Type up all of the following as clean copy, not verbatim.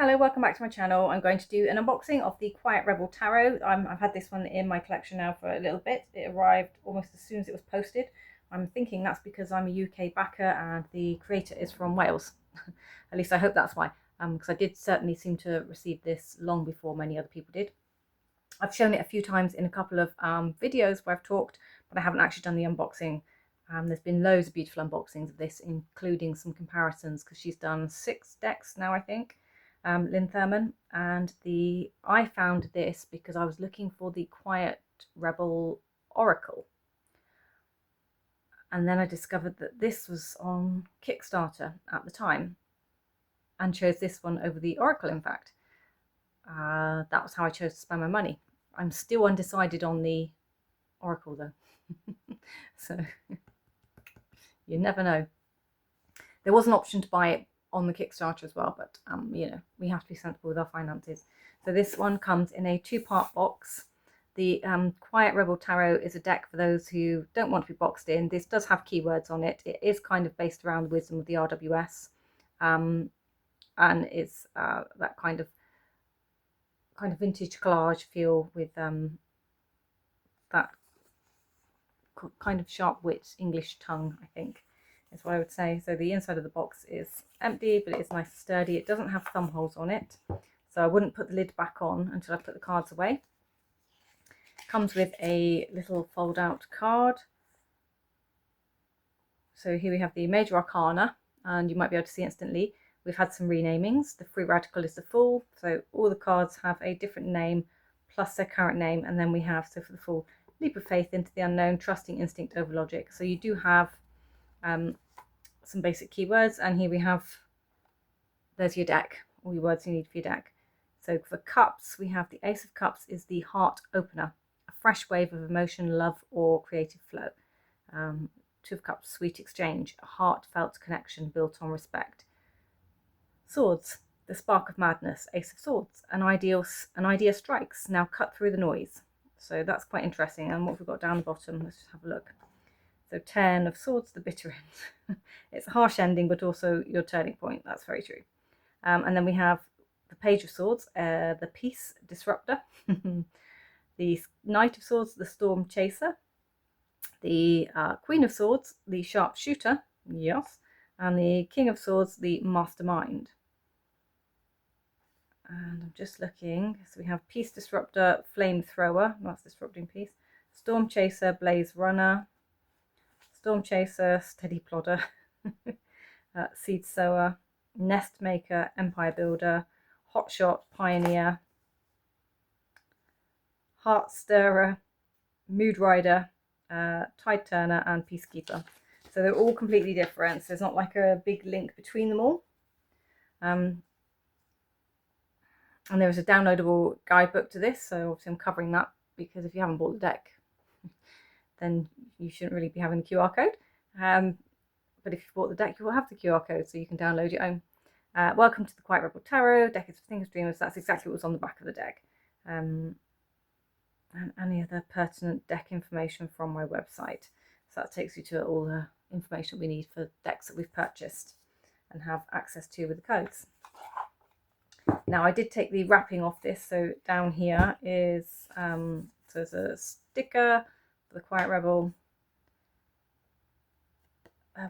Hello, welcome back to my channel. I'm going to do an unboxing of the Quiet Rebel Tarot. I've had this one in my collection now for a little bit. It arrived almost as soon as it was posted. I'm thinking that's because I'm a UK backer and the creator is from Wales. At least I hope that's why, because I did certainly seem to receive this long before many other people did. I've shown it a few times in a couple of videos where I've talked, but I haven't actually done the unboxing. There's been loads of beautiful unboxings of this, including some comparisons, because she's done 6 decks now, I think. Lyn Thurman, and I found this because I was looking for the Quiet Rebel Oracle, and then I discovered that this was on Kickstarter at the time and chose this one over the Oracle. In fact, that was how I chose to spend my money. I'm still undecided on the Oracle though. So you never know. There was an option to buy it on the Kickstarter as well, but you know, we have to be sensible with our finances. So this one comes in a 2-part box. The Quiet Rebel Tarot is a deck for those who don't want to be boxed in. This does have keywords on it. It is kind of based around the wisdom of the RWS, and it's that kind of vintage collage feel with that kind of sharp wit English tongue, I think is what I would say. So the inside of the box is empty, but it's nice and sturdy. It doesn't have thumb holes on it, so I wouldn't put the lid back on until I put the cards away. It comes with a little fold out card. So here we have the Major Arcana, and you might be able to see instantly we've had some renamings. The Free Radical is the Fool, so all the cards have a different name plus their current name, and then we have, so for the Fool, Leap of Faith into the Unknown, Trusting Instinct over Logic. So you do have some basic keywords, and here we have, there's your deck, all your words you need for your deck. So for Cups, we have the Ace of Cups is the Heart Opener, a fresh wave of emotion, love, or creative flow. 2 of Cups, Sweet Exchange, a heartfelt connection built on respect. Swords, the Spark of Madness, Ace of Swords, an idea strikes, now cut through the noise. So that's quite interesting. And what we've got down the bottom, let's just have a look. So 10 of Swords, the bitter end. It's a harsh ending, but also your turning point. That's very true. And then we have the Page of Swords, the Peace Disruptor. The Knight of Swords, the Storm Chaser. The Queen of Swords, the Sharpshooter. Yes. And the King of Swords, the Mastermind. And I'm just looking. So we have Peace Disruptor, Flamethrower. That's disrupting peace. Storm Chaser, Blaze Runner. Storm Chaser, Steady Plodder, Seed Sower, Nest Maker, Empire Builder, Hotshot, Pioneer, Heart Stirrer, Mood Rider, Tide Turner, and Peacekeeper. So they're all completely different. So there's not like a big link between them all. And there is a downloadable guidebook to this. So obviously I'm covering that because if you haven't bought the deck, then you shouldn't really be having the QR code. But if you bought the deck, you will have the QR code, so you can download your own. Welcome to the Quiet Rebel Tarot. Deck is for thinkers, dreamers. That's exactly what was on the back of the deck. And any other pertinent deck information from my website. So that takes you to all the information we need for decks that we've purchased and have access to with the codes. Now, I did take the wrapping off this. So down here is, so there's a sticker, the Quiet Rebel,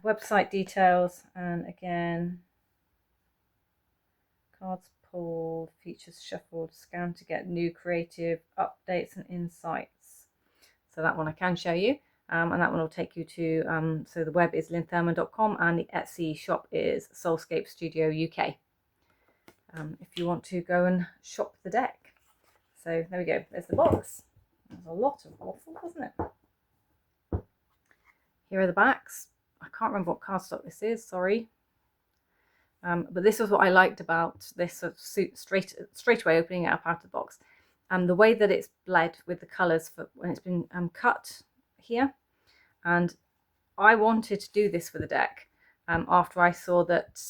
website details, and again, cards pulled, features shuffled, scan to get new creative updates and insights. So that one I can show you, and that one will take you to, so the web is lynthurman.com and the Etsy shop is Soulscape Studio UK, if you want to go and shop the deck. So there we go, there's the box. There's a lot of waffle, wasn't it? Here are the backs. I can't remember what cardstock this is, sorry. But this is what I liked about this sort of straight away opening it up out of the box. The way that it's bled with the colours for when it's been cut here. And I wanted to do this for the deck after I saw that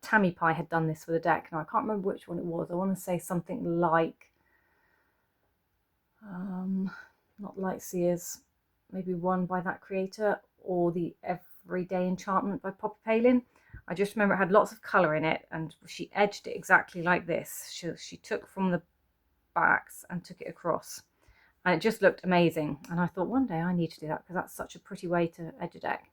Tammy Pie had done this for the deck. Now I can't remember which one it was. I want to say something like not Lightseers, maybe one by that creator, or the Everyday Enchantment by Poppy Palin. I just remember it had lots of colour in it, and she edged it exactly like this. She took from the backs and took it across, and it just looked amazing. And I thought one day I need to do that, because that's such a pretty way to edge a deck.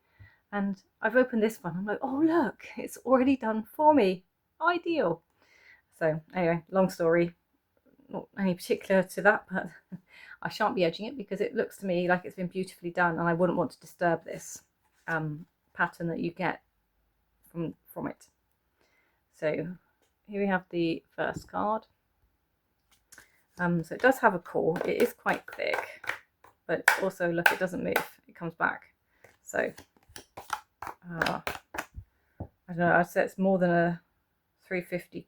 And I've opened this one. I'm like, oh look, it's already done for me. Ideal. So anyway, long story, not any particular to that, but I shan't be edging it because it looks to me like it's been beautifully done, and I wouldn't want to disturb this pattern that you get from it. So here we have the first card. So it does have a core. It is quite thick, but also look, it doesn't move. It comes back. So I don't know. I'd say it's more than a 350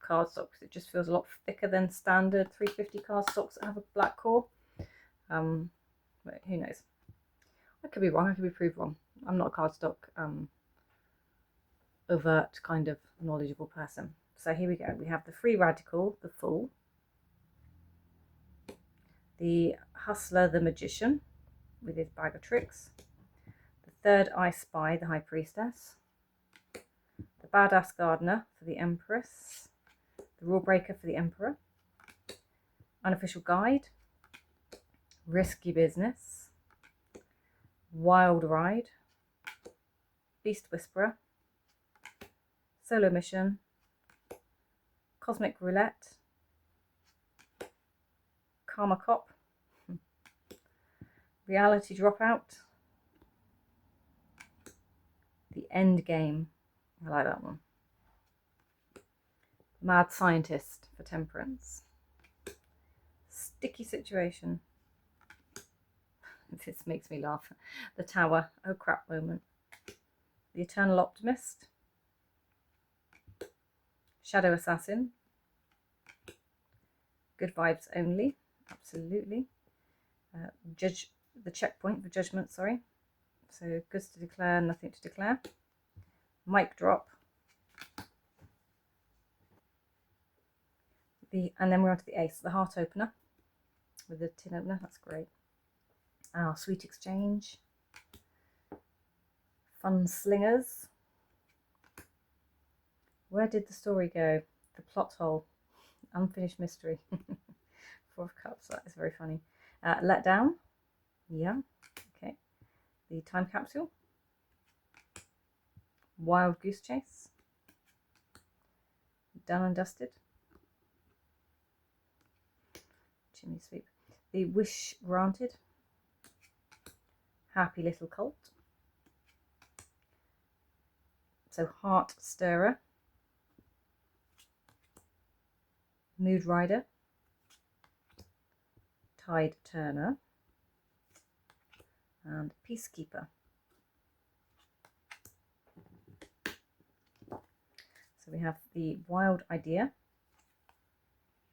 cardstock, because it just feels a lot thicker than standard 350 cardstocks that have a black core. But who knows? I could be wrong. I could be proved wrong. I'm not a cardstock overt kind of knowledgeable person. So here we go. We have the Free Radical, the Fool, the Hustler, the Magician, with his bag of tricks, the Third Eye Spy, the High Priestess, the Badass Gardener for the Empress, the Rule Breaker for the Emperor, Unofficial Guide, Risky Business, Wild Ride, Beast Whisperer, Solo Mission, Cosmic Roulette, Karma Cop, Reality Dropout, The End Game, I like that one, Mad Scientist for Temperance, Sticky Situation, this makes me laugh, The Tower, oh crap moment, The Eternal Optimist, Shadow Assassin, Good Vibes Only, absolutely, Judge, the Checkpoint for Judgment, sorry, so Goods to Declare, Nothing to Declare, Mic Drop, and then we're on to the Ace, the Heart Opener with the tin opener, that's great. Our Sweet Exchange, Fun Slingers, Where Did the Story Go, The Plot Hole, Unfinished Mystery, Four of Cups, that is very funny. Let Down, yeah, okay. The Time Capsule, Wild Goose Chase, Done and Dusted, Chimney Sweep, The Wish Granted, Happy Little Cult, so Heart Stirrer, Mood Rider, Tide Turner, and Peacekeeper. So we have the Wild Idea,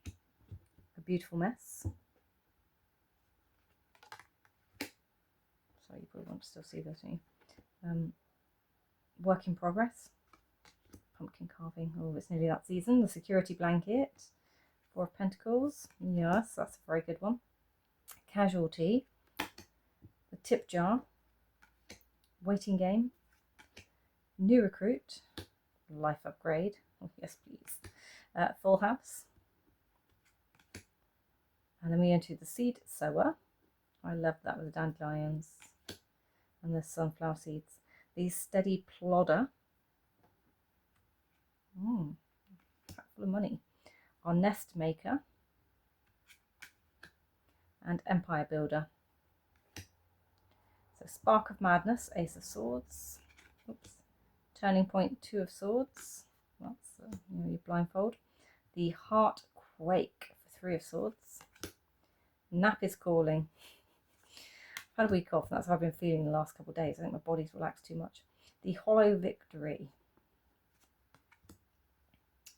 A Beautiful Mess. Sorry, you probably want to still see this, don't you? Work in Progress, Pumpkin Carving. Oh, it's nearly that season. The Security Blanket, Four of Pentacles. Yes, that's a very good one. Casualty, The Tip Jar, Waiting Game, New Recruit, Life Upgrade, oh yes please, Full House, and then we enter the Seed Sower. I love that with the dandelions and the sunflower seeds. The Steady Plodder, full of money, our Nest Maker, and Empire Builder. So Spark of Madness, Ace of Swords, oops. Turning Point, Two of Swords, that's your blindfold. The Heart Quake for Three of Swords. Nap is Calling. I've had a week off, and that's how I've been feeling the last couple of days. I think my body's relaxed too much. The Hollow Victory.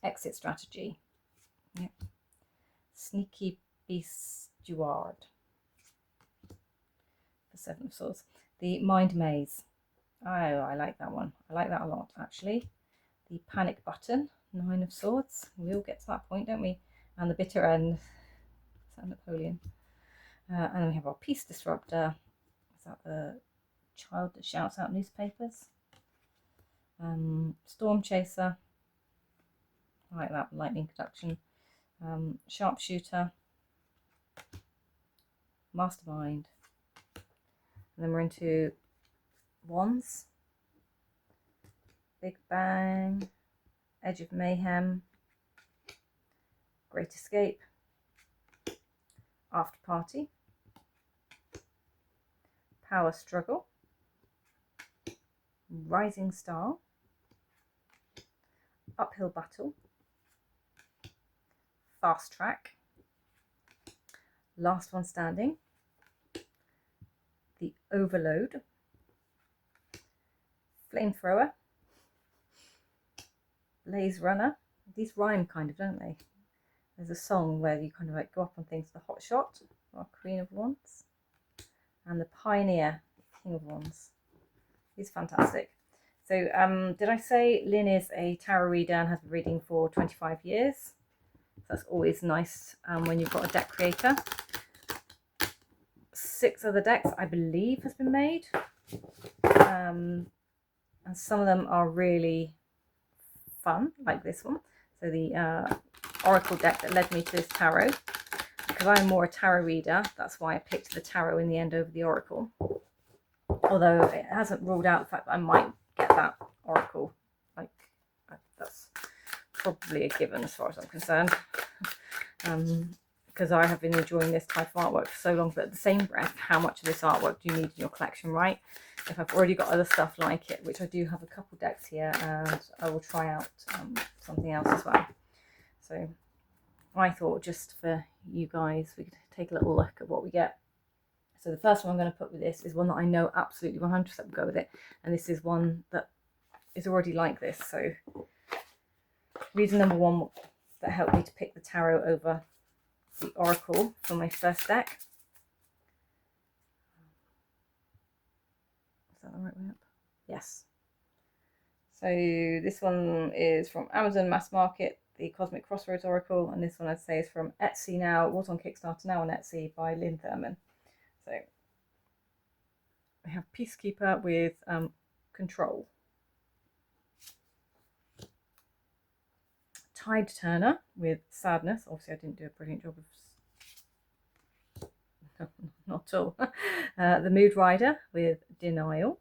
Exit Strategy. Yep. Sneaky Bestuard for Seven of Swords. The Mind Maze. Oh, I like that one. I like that a lot, actually. The Panic Button, Nine of Swords. We all get to that point, don't we? And the Bitter End, San Napoleon. And then we have our Peace Disruptor. Is that the child that shouts out newspapers. Storm chaser, I like that, lightning conduction. Sharpshooter, mastermind, and then we're into wands, big bang, edge of mayhem, great escape, after party, power struggle, rising star, uphill battle, fast track, last one standing, the overload, flamethrower, blaze runner. These rhyme kind of, don't they? There's a song where you kind of like go up on things. The hot shot, our Queen of Wands, and the pioneer, King of Wands. He's fantastic. So did I say Lyn is a tarot reader and has been reading for 25 years? That's always nice when you've got a deck creator. 6 other decks, I believe, has been made. And some of them are really fun, like this one. So the Oracle deck that led me to this tarot. Because I'm more a tarot reader, that's why I picked the tarot in the end over the Oracle. Although it hasn't ruled out the fact that I might get that Oracle. Like, that's probably a given as far as I'm concerned. Because I have been enjoying this type of artwork for so long, but at the same breath, how much of this artwork do you need in your collection, right? If I've already got other stuff like it, which I do have a couple decks here, and I will try out something else as well. So I thought just for you guys, we could take a little look at what we get. So the first one I'm going to put with this is one that I know absolutely 100% will go with it. And this is one that is already like this. So reason number one that helped me to pick the tarot over the Oracle for my first deck. Is that the right way up? Yes. So this one is from Amazon Mass Market, the Cosmic Crossroads Oracle, and this one I'd say is from Etsy now. It was on Kickstarter, now on Etsy, by Lyn Thurman. So we have Peacekeeper with Control, Tide Turner with Sadness. Obviously I didn't do a brilliant job of... No, not at all. The Mood Rider with Denial,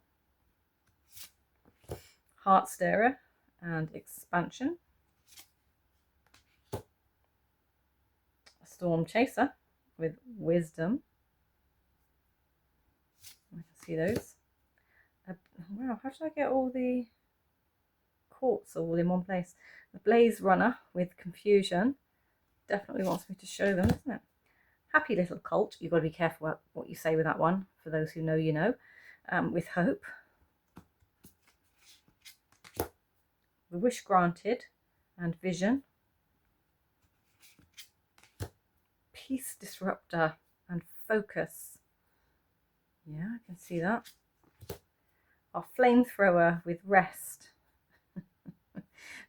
Heart Stirrer and Expansion, Storm Chaser with Wisdom. I can see those. Wow, how did I get all the quartz all in one place? The Blaze Runner with Confusion. Definitely wants me to show them, isn't it? Happy Little Cult. You've got to be careful what you say with that one. For those who know, you know. With Hope. The Wish Granted and Vision. Peace Disruptor and Focus. Yeah, I can see that. Our Flamethrower with Rest.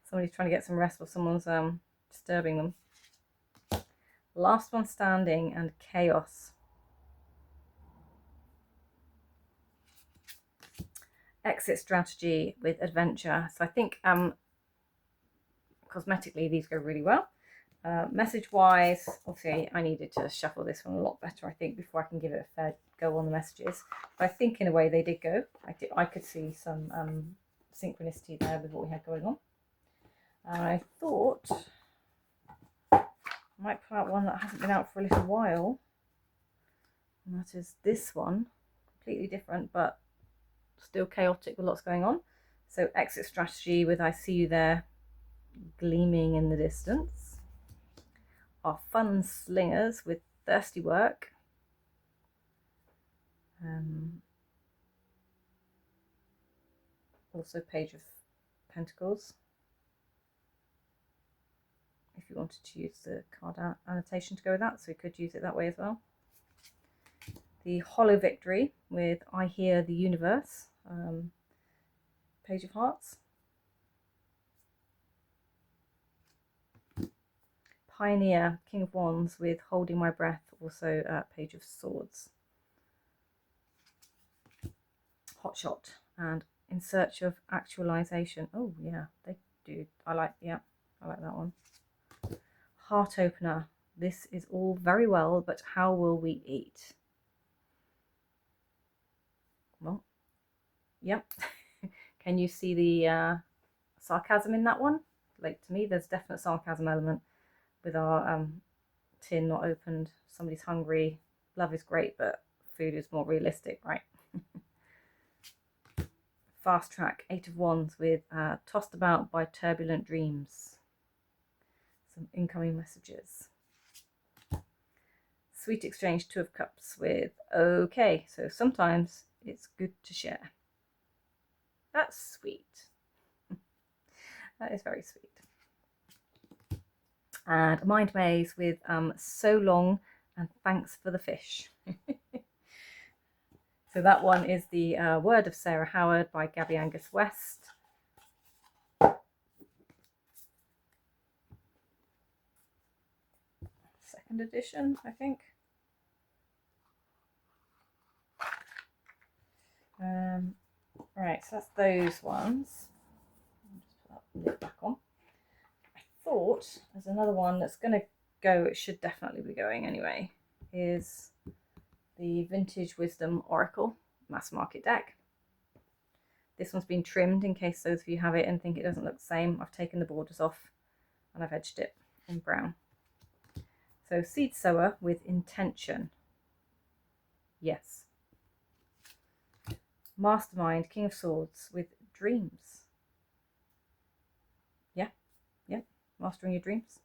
Somebody's trying to get some rest while someone's disturbing them. Last One Standing and Chaos. Exit Strategy with Adventure. So I think cosmetically these go really well. Message wise, obviously I needed to shuffle this one a lot better, I think, before I can give it a fair go on the messages. But I think in a way they did go. I could see some synchronicity there with what we had going on. And I thought I might pull out one that hasn't been out for a little while. And that is this one. Completely different, but still chaotic with lots going on. So Exit Strategy with I See You There gleaming in the distance. Our Fun Slingers with Thirsty Work. Also Page of Pentacles, if you wanted to use the card annotation to go with that, so you could use it that way as well. The Hollow Victory with I Hear the Universe, Page of Hearts. Pioneer, King of Wands with Holding My Breath, also Page of Swords. Hotshot and In Search of Actualization. Oh yeah, they do. I like that one. Heart Opener. This is all very well, but how will we eat? Well, yep. Can you see the sarcasm in that one? Like, to me, there's definite sarcasm element with our tin not opened. Somebody's hungry. Love is great, but food is more realistic, right? Fast Track, 8 of Wands with Tossed About by Turbulent Dreams. Some incoming messages. Sweet Exchange, 2 of Cups with okay, so sometimes it's good to share. That's sweet. That is very sweet. And Mind Maze with So Long and Thanks for the Fish. So that one is the Wyrd of Sarah Howard by Gabby Angus West. Second edition, I think. Right, so that's those ones. I'll just put that lid back on. I thought there's another one that's going to go, it should definitely be going anyway, is the Vintage Wisdom Oracle Mass Market deck. This one's been trimmed in case those of you have it and think it doesn't look the same. I've taken the borders off and I've edged it in brown. So Seed Sower with Intention. Yes. Mastermind, King of Swords with Dreams. Yeah. Mastering your dreams.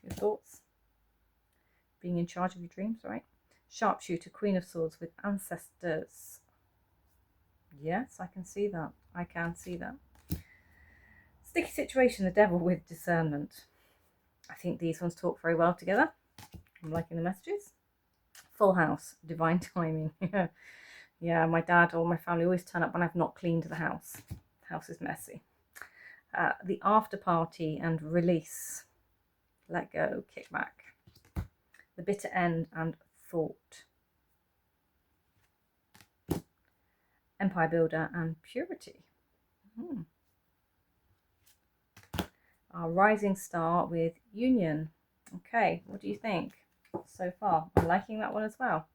Your thoughts. Being in charge of your dreams, right? Sharpshooter, Queen of Swords with Ancestors. Yes, I can see that. I can see that. Sticky Situation, the Devil with Discernment. I think these ones talk very well together. I'm liking the messages. Full House, Divine Timing. Yeah, my dad or my family always turn up when I've not cleaned the house. The house is messy. The After Party and Release. Let Go, Kick Back. The Bitter End and Thought. Empire Builder and Purity. Our Rising Star with Union. Okay, what do you think so far? I'm liking that one as well.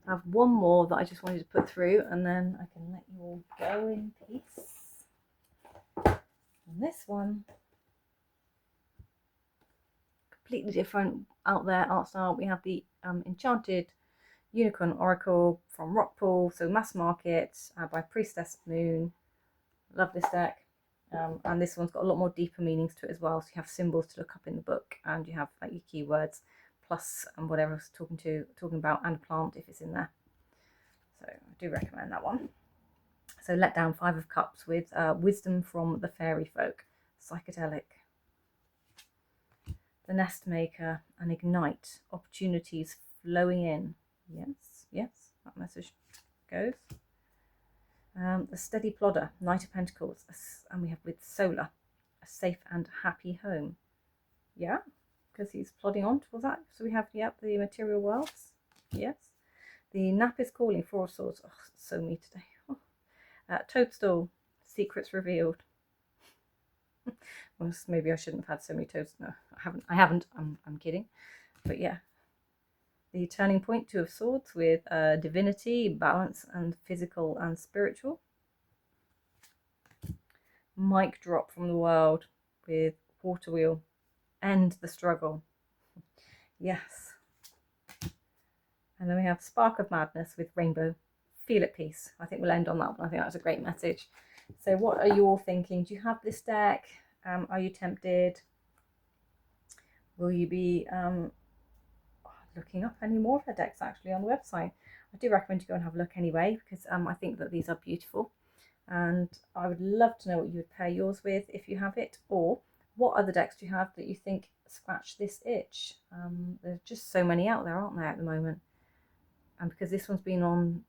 I have one more that I just wanted to put through and then I can let you all go in peace. And this one, completely different out there art style. We have the Enchanted Unicorn Oracle from Rockpool, so mass market by Priestess Moon. Love this deck. And this one's got a lot more deeper meanings to it as well. So you have symbols to look up in the book and you have like your keywords plus whatever I was talking about and plant if it's in there. So I do recommend that one. So Let Down, 5 of Cups with Wisdom from the Fairy Folk. Psychedelic. The Nest Maker and Ignite. Opportunities flowing in. Yes, that message goes. The Steady Plodder, Knight of Pentacles, and we have with Solar, a safe and happy home. Yeah, because he's plodding on towards that. So we have, yep, the Material Worlds. Yes. The Nap is Calling, 4 of Swords. Oh, so me today. Oh. Toadstool, Secrets Revealed. Well, maybe I shouldn't have had so many toads. No, I haven't. I'm kidding. But yeah. The Turning Point, 2 of Swords with Divinity, Balance and Physical and Spiritual. Mic Drop from the World with Water Wheel, End the Struggle. Yes. And then we have Spark of Madness with Rainbow, Feel at Peace. I think we'll end on that one. I think that's a great message. So what are you all thinking? Do you have this deck? Are you tempted? Will you be looking up any more of the decks actually on the website? I do recommend you go and have a look anyway, because I think that these are beautiful and I would love to know what you would pair yours with if you have it, or what other decks do you have that you think scratch this itch. There's just so many out there, aren't there, at the moment? And because this one's been on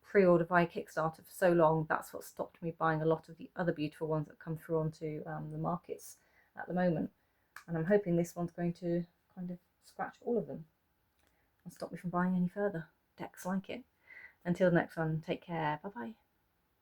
pre-order via Kickstarter for so long, that's what stopped me buying a lot of the other beautiful ones that come through onto the markets at the moment. And I'm hoping this one's going to kind of scratch all of them and stop me from buying any further decks like it. Until the next one, take care. Bye bye.